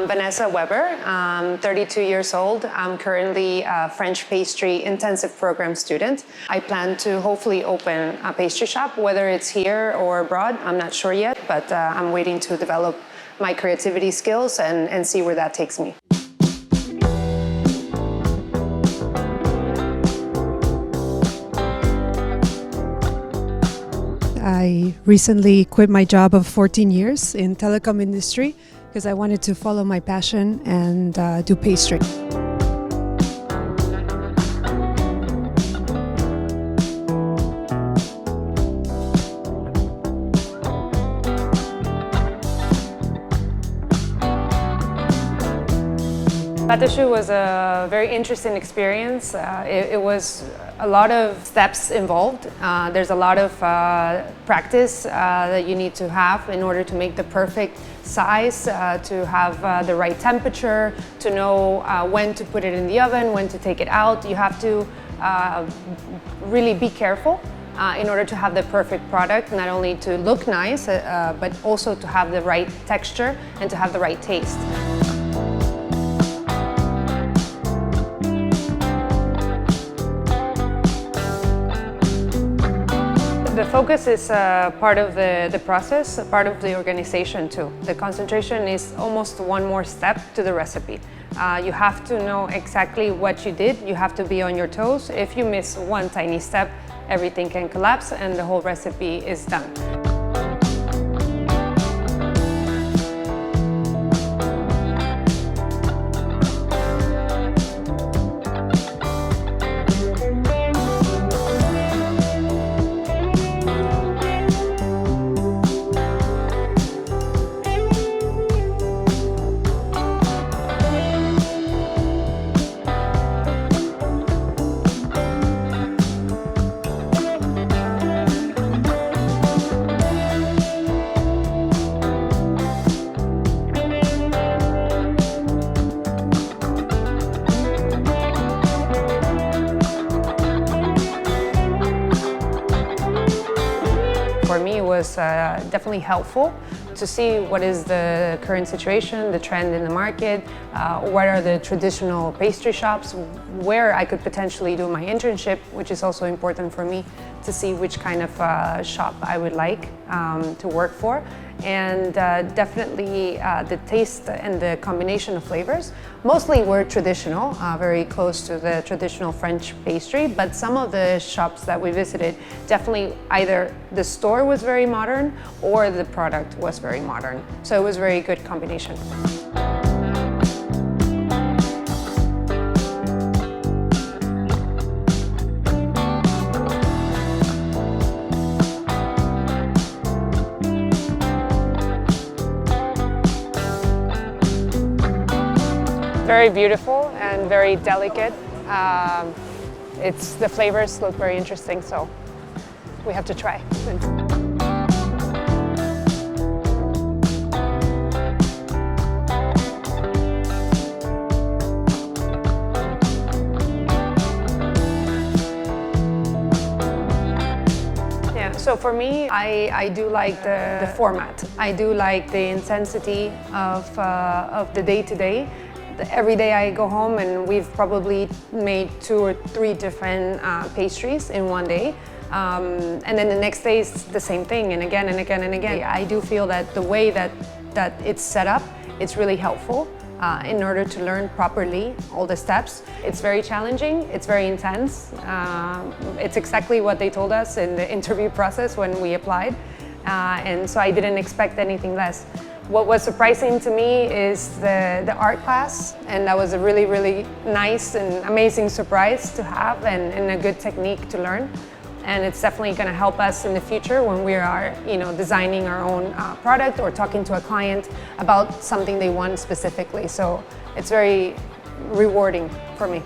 I'm Vanessa Weber. I'm 32 years old. I'm currently a French pastry intensive program student. I plan to hopefully open a pastry shop, whether it's here or abroad. I'm not sure yet, but I'm waiting to develop my creativity skills and see where that takes me. I recently quit my job of 14 years in telecom industry because I wanted to follow my passion and do pastry. Pastry was a very interesting experience. It was a lot of steps involved. There's a lot of practice that you need to have in order to make the perfect size, to have the right temperature, to know when to put it in the oven, when to take it out. You have to really be careful in order to have the perfect product, not only to look nice, but also to have the right texture and to have the right taste. The focus is part of the process, part of the organization too. The concentration is almost one more step to the recipe. You have to know exactly what you did. You have to be on your toes. If you miss one tiny step, everything can collapse and the whole recipe is done. For me, it was definitely helpful to see what is the current situation, the trend in the market, what are the traditional pastry shops, where I could potentially do my internship, which is also important for me to see which kind of shop I would like to work for. And definitely the taste and the combination of flavors. Mostly were traditional, very close to the traditional French pastry, but some of the shops that we visited, definitely either the store was very modern or the product was very modern. So it was a very good combination. Very beautiful and very delicate. The flavors look very interesting, so we have to try. So for me, I do like the format. I do like the intensity of the day-to-day. Every day I go home and we've probably made 2 or 3 different pastries in one day. And then the next day is the same thing, and again and again and again. I do feel that the way that it's set up, it's really helpful in order to learn properly all the steps. It's very challenging, it's very intense. It's exactly what they told us in the interview process when we applied. And so I didn't expect anything less. What was surprising to me is the art class, and that was a really, really nice and amazing surprise to have and a good technique to learn. And it's definitely going to help us in the future when we are, designing our own product or talking to a client about something they want specifically. So it's very rewarding for me.